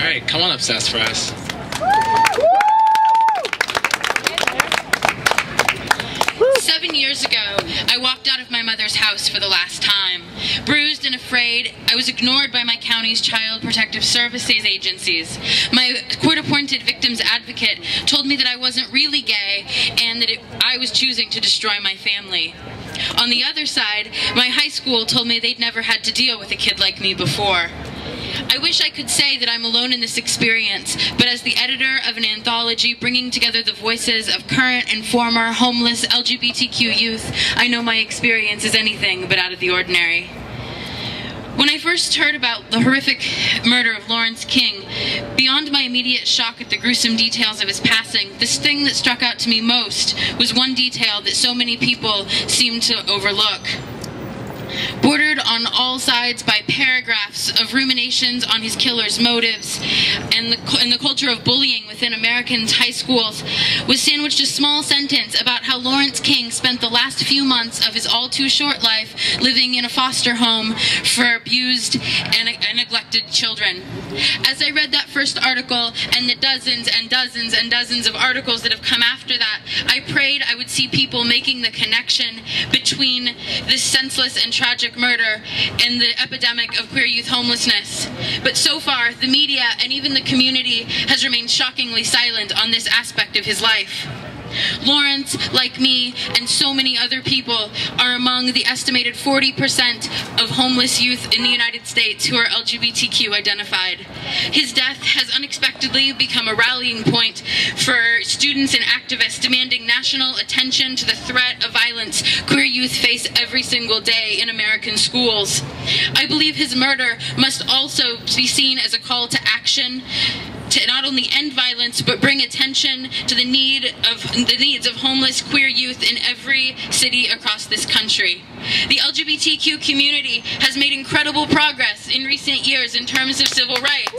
All right, come on up, Sassafras. Years ago, I walked out of my mother's house for the last time. Bruised and afraid, I was ignored by my county's child protective services agencies. My court-appointed victims advocate told me that I wasn't really gay and that I was choosing to destroy my family. On the other side, my high school told me they'd never had to deal with a kid like me before. I wish I could say that I'm alone in this experience, but as the editor of an anthology bringing together the voices of current and former homeless LGBTQ youth, I know my experience is anything but out of the ordinary. When I first heard about the horrific murder of Lawrence King, beyond my immediate shock at the gruesome details of his passing, this thing that struck out to me most was one detail that so many people seem to overlook. Bordered on all sides by paragraphs of ruminations on his killer's motives and the culture of bullying within American high schools, was sandwiched a small sentence about how Lawrence King spent the last few months of his all-too-short life living in a foster home for abused and neglected children. As I read that first article and the dozens and dozens and dozens of articles that have come after that, I prayed I would see people making the connection between this senseless and tragic murder and the epidemic of queer youth homelessness. But so far, the media and even the community has remained shockingly silent on this aspect of his life. Lawrence, like me, and so many other people, are among the estimated 40% of homeless youth in the United States who are LGBTQ identified. His death has unexpectedly become a rallying point for students and activists demanding national attention to the threat of violence queer youth face every single day in American schools. I believe his murder must also be seen as a call to action to not only end violence, but bring attention to the needs of homeless queer youth in every city across this country. The LGBTQ community has made incredible progress in recent years in terms of civil rights.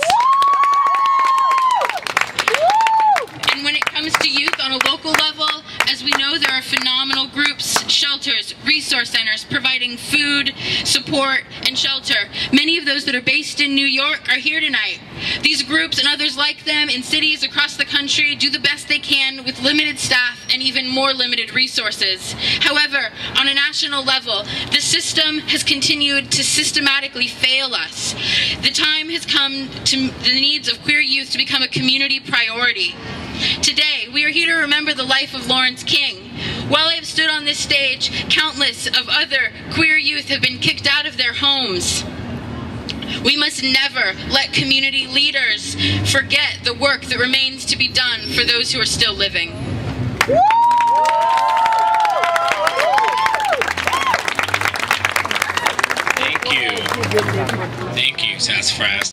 And when it comes to youth on a local level, as we know, there are phenomenal groups, shelters, resource centers providing food, support, and shelter. Many of those that are based in New York are here tonight. These groups and others like them in cities across the country do the best they can with limited staff and even more limited resources. However, on a national level, the system has continued to systematically fail us. The time has come to the needs of queer youth to become a community priority. Today, we are here to remember the life of Lawrence King. While I have stood on this stage, countless of other queer youth have been kicked out of their homes. We must never let community leaders forget the work that remains to be done for those who are still living. Thank you. Thank you, Sassafras.